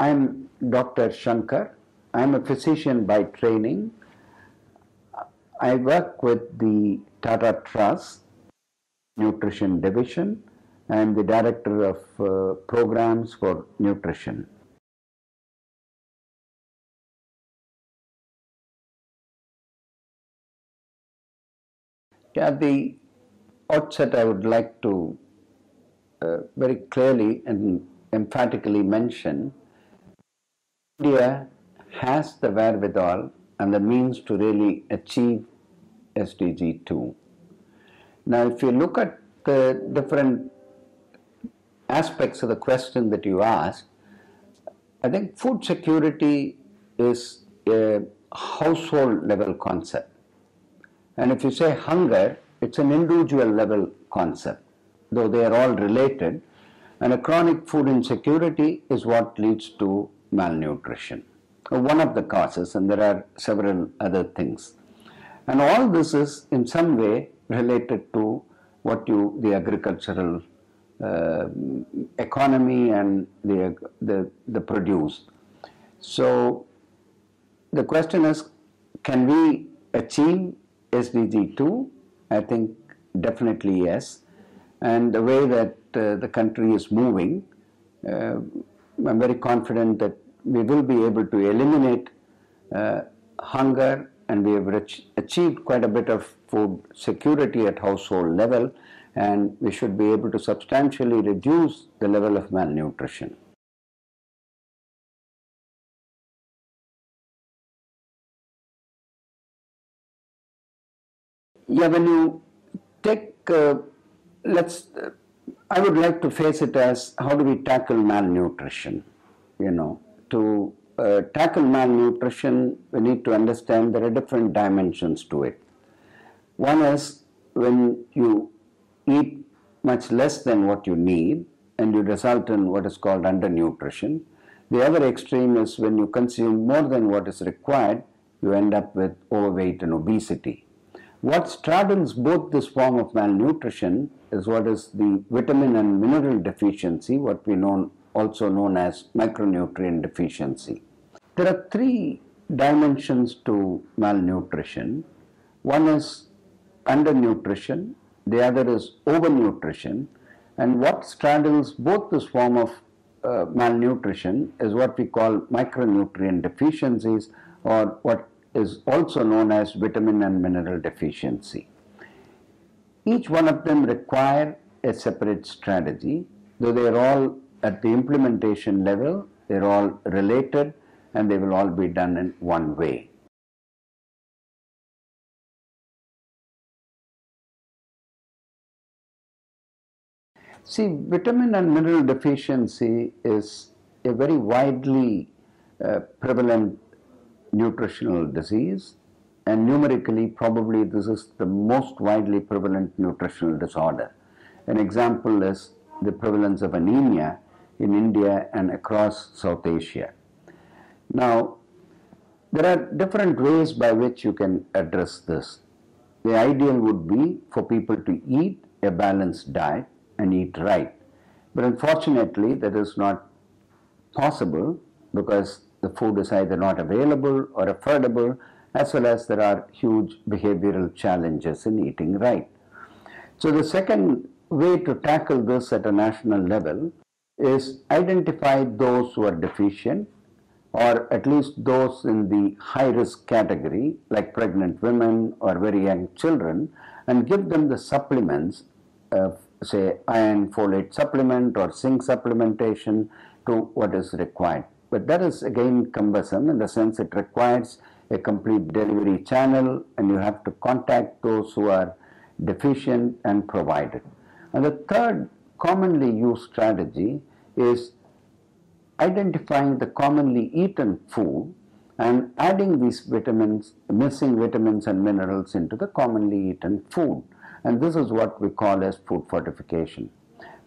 I'm Dr. Shankar. I'm a physician by training. I work with the Tata Trust Nutrition Division. I'm the Director of Programs for Nutrition. At the outset, I would like to very clearly and emphatically mention India has the wherewithal and the means to really achieve SDG 2. Now, if you look at the different aspects of the question that you asked, I think food security is a household level concept. And if you say hunger, it's an individual level concept, though they are all related. And a chronic food insecurity is what leads to malnutrition. One of the causes, and there are several other things. And all this is in some way related to what the agricultural economy and the produce. So the question is, can we achieve SDG 2? I think definitely yes. And the way that the country is moving, I'm very confident that we will be able to eliminate hunger, and we have achieved quite a bit of food security at household level, and we should be able to substantially reduce the level of malnutrition. Yeah, when you take, I would like to face it as how do we tackle malnutrition? To tackle malnutrition, we need to understand there are different dimensions to it. One is when you eat much less than what you need and you result in what is called undernutrition. The other extreme is when you consume more than what is required, you end up with overweight and obesity. What straddles both this form of malnutrition is what is the vitamin and mineral deficiency, what we also known as micronutrient deficiency. There are three dimensions to malnutrition. One is undernutrition, the other is overnutrition, and what straddles both this form of malnutrition is what we call micronutrient deficiencies, or what is also known as vitamin and mineral deficiency. Each one of them require a separate strategy, though they are all at the implementation level, they are all related, and they will all be done in one way. See, vitamin and mineral deficiency is a very widely prevalent nutritional disease, and numerically probably this is the most widely prevalent nutritional disorder. An example is the prevalence of anemia in India and across South Asia. Now, there are different ways by which you can address this. The ideal would be for people to eat a balanced diet and eat right. But unfortunately, that is not possible because the food is either not available or affordable, as well as there are huge behavioral challenges in eating right. So the second way to tackle this at a national level is identify those who are deficient, or at least those in the high risk category like pregnant women or very young children, and give them the supplements of, say, iron folate supplement or zinc supplementation to what is required. But that is again cumbersome in the sense it requires a complete delivery channel, and you have to contact those who are deficient and provide it. And the third commonly used strategy is identifying the commonly eaten food and adding these vitamins, missing vitamins and minerals into the commonly eaten food. And this is what we call as food fortification.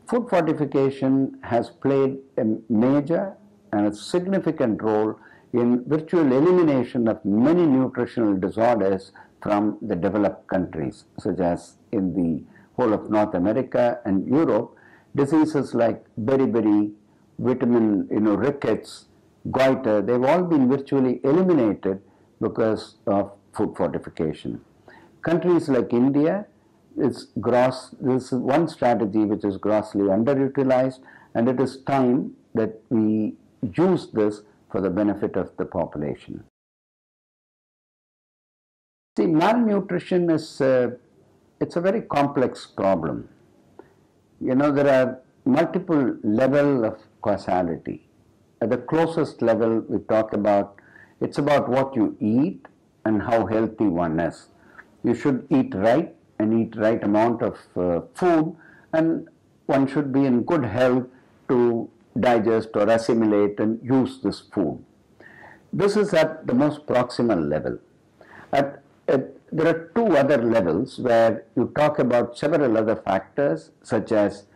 Food fortification has played a major and a significant role in virtual elimination of many nutritional disorders from the developed countries, such as in the whole of North America and Europe. Diseases like beriberi, vitamin rickets, goiter, they've all been virtually eliminated because of food fortification. Countries like India, this is one strategy which is grossly underutilized, and it is time that we use this for the benefit of the population. See, malnutrition is it's a very complex problem. You know, there are multiple levels of causality. At the closest level, we talk about it's about what you eat and how healthy one is. You should eat right and eat right amount of food, and one should be in good health to digest or assimilate and use this food. This is at the most proximal level. There are two other levels where you talk about several other factors such as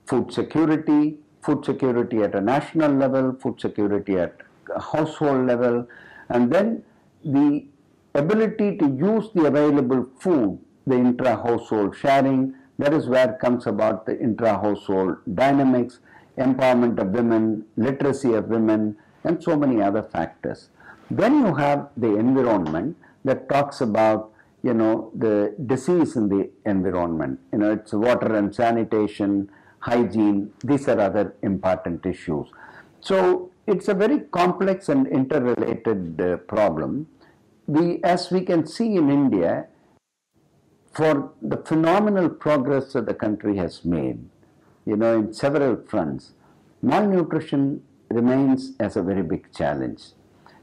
food security at a national level, food security at a household level, and then the ability to use the available food, the intra-household sharing. That is where comes about the intra-household dynamics, empowerment of women, literacy of women, and so many other factors. Then you have the environment that talks about, you know, the disease in the environment. You know, it's water and sanitation, hygiene. These are other important issues. So it's a very complex and interrelated problem. As we can see in India, for the phenomenal progress that the country has made, you know, in several fronts, malnutrition remains as a very big challenge.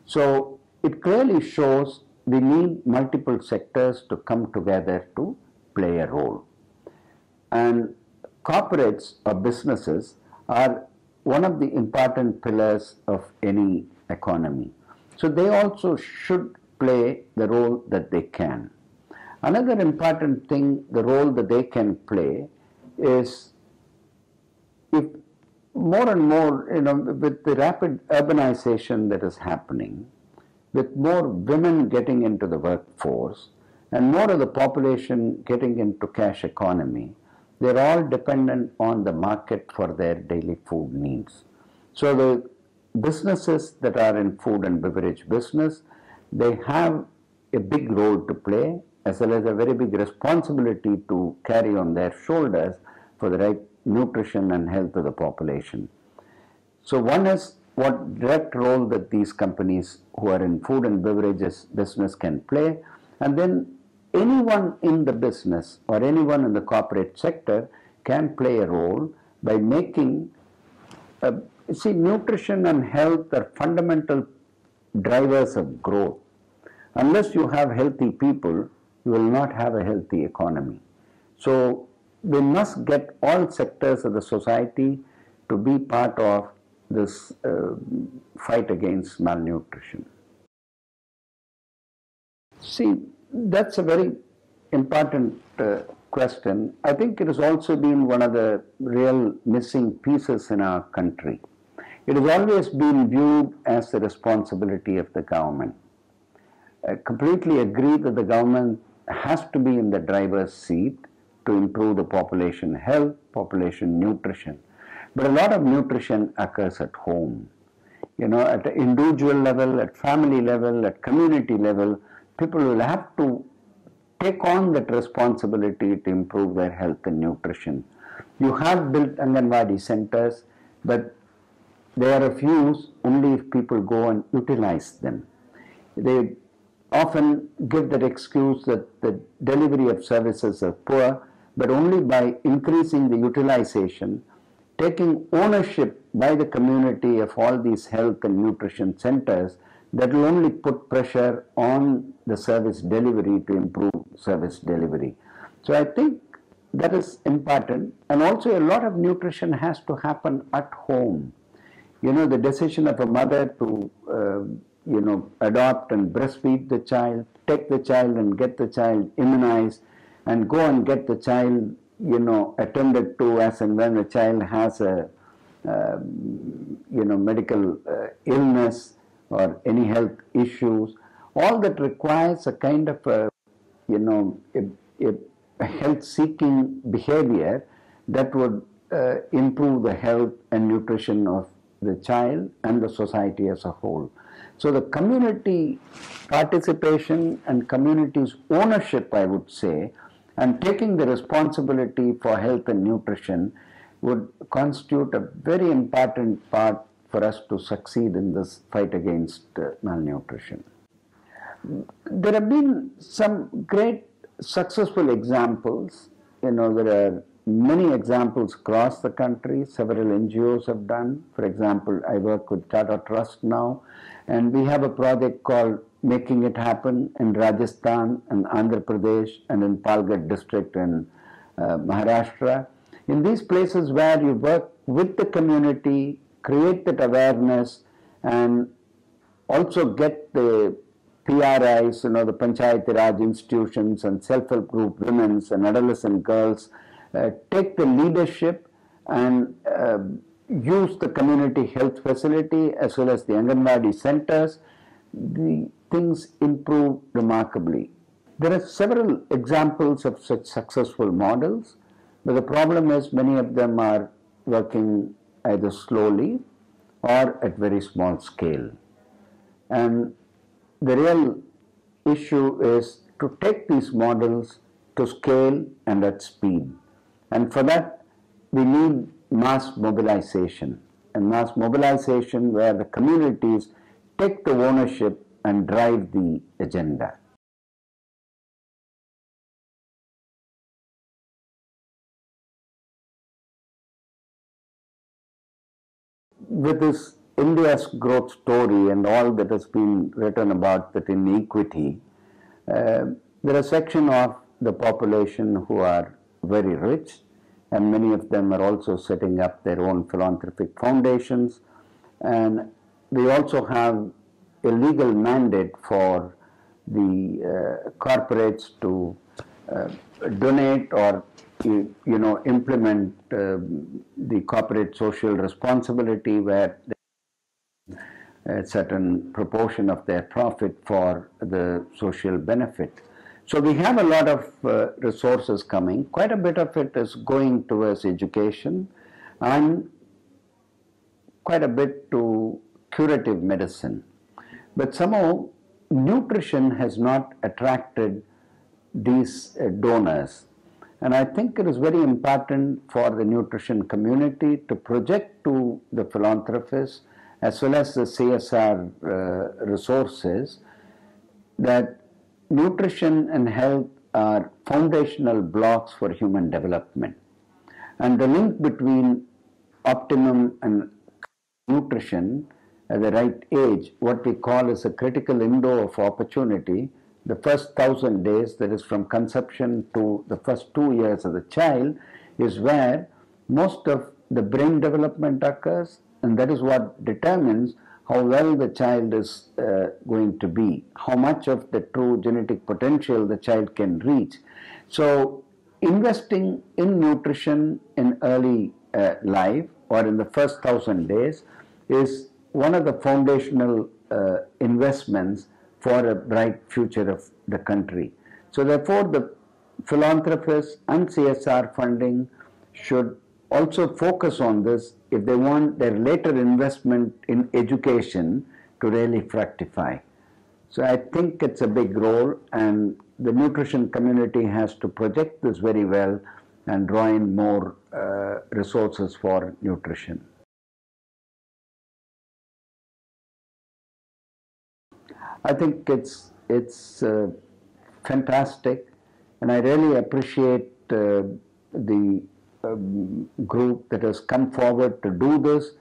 So it clearly shows we need multiple sectors to come together to play a role. And corporates or businesses are one of the important pillars of any economy. So they also should play the role that they can. Another important thing, the role that they can play is, if more and more, you know, with the rapid urbanization that is happening, with more women getting into the workforce and more of the population getting into cash economy, they're all dependent on the market for their daily food needs. So the businesses that are in food and beverage business, they have a big role to play, as well as a very big responsibility to carry on their shoulders for the right nutrition and health of the population. So one is what direct role that these companies who are in food and beverages business can play, and then anyone in the business or anyone in the corporate sector can play a role by making, see, nutrition and health are fundamental drivers of growth. Unless you have healthy people, you will not have a healthy economy. So we must get all sectors of the society to be part of this fight against malnutrition. See, that's a very important question. I think it has also been one of the real missing pieces in our country. It has always been viewed as the responsibility of the government. I completely agree that the government has to be in the driver's seat to improve the population health, population nutrition. But a lot of nutrition occurs at home. You know, at an individual level, at family level, at community level, people will have to take on that responsibility to improve their health and nutrition. You have built Anganwadi centers, but they are of use only if people go and utilize them. They often give that excuse that the delivery of services are poor, but only by increasing the utilization, taking ownership by the community of all these health and nutrition centers, that will only put pressure on the service delivery to improve service delivery. So I think that is important, and also a lot of nutrition has to happen at home. You know, the decision of a mother to adopt and breastfeed the child, take the child and get the child immunized, and go and get the child, you know, attended to as and when the child has a, medical illness or any health issues. All that requires a kind of a health-seeking behavior that would improve the health and nutrition of the child and the society as a whole. So the community participation and community's ownership, I would say, and taking the responsibility for health and nutrition would constitute a very important part for us to succeed in this fight against malnutrition. There have been some great successful examples. There are many examples across the country. Several NGOs have done. For example, I work with Tata Trust now, and we have a project called Making It Happen in Rajasthan and Andhra Pradesh and in Palghat district in Maharashtra. In these places where you work with the community, create that awareness, and also get the PRIs, the Panchayati Raj institutions and self-help group women's and adolescent girls take the leadership and use the community health facility as well as the Anganwadi centers, the things improve remarkably. There are several examples of such successful models, but the problem is many of them are working either slowly or at very small scale. And the real issue is to take these models to scale and at speed. And for that, we need mass mobilization. And mass mobilization where the communities take the ownership and drive the agenda. With this India's growth story and all that has been written about that inequity, there are a section of the population who are very rich, and many of them are also setting up their own philanthropic foundations. And we also have a legal mandate for the corporates to donate or implement the corporate social responsibility where a certain proportion of their profit for the social benefit. So we have a lot of resources coming. Quite a bit of it is going towards education and quite a bit to curative medicine. But somehow nutrition has not attracted these donors. And I think it is very important for the nutrition community to project to the philanthropists as well as the CSR resources that nutrition and health are foundational blocks for human development. And the link between optimum and nutrition at the right age, what we call as a critical window of opportunity, the first 1,000 days, that is from conception to the first 2 years of the child, is where most of the brain development occurs, and that is what determines how well the child is going to be, how much of the true genetic potential the child can reach. So investing in nutrition in early life or in the first 1,000 days is one of the foundational investments for a bright future of the country. So therefore the philanthropists and CSR funding should also focus on this if they want their later investment in education to really fructify. So I think it's a big role, and the nutrition community has to project this very well and draw in more resources for nutrition. I think it's fantastic, and I really appreciate the group that has come forward to do this.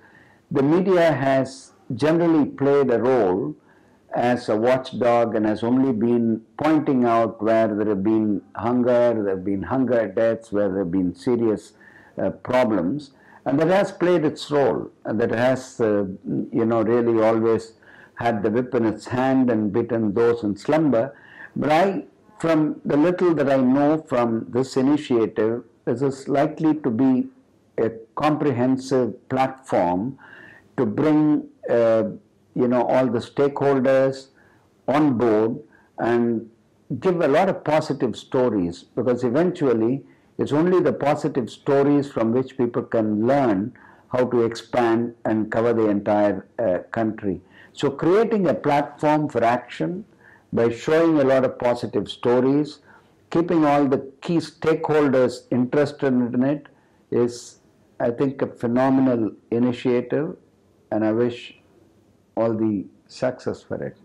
The media has generally played a role as a watchdog and has only been pointing out where there have been hunger, there have been hunger deaths, where there have been serious problems, and that has played its role, and that has really always had the whip in its hand and beaten those in slumber. But from the little that I know from this initiative, this is likely to be a comprehensive platform to bring all the stakeholders on board and give a lot of positive stories, because eventually it's only the positive stories from which people can learn how to expand and cover the entire country. So creating a platform for action by showing a lot of positive stories, keeping all the key stakeholders interested in it is, I think, a phenomenal initiative, and I wish all the success for it.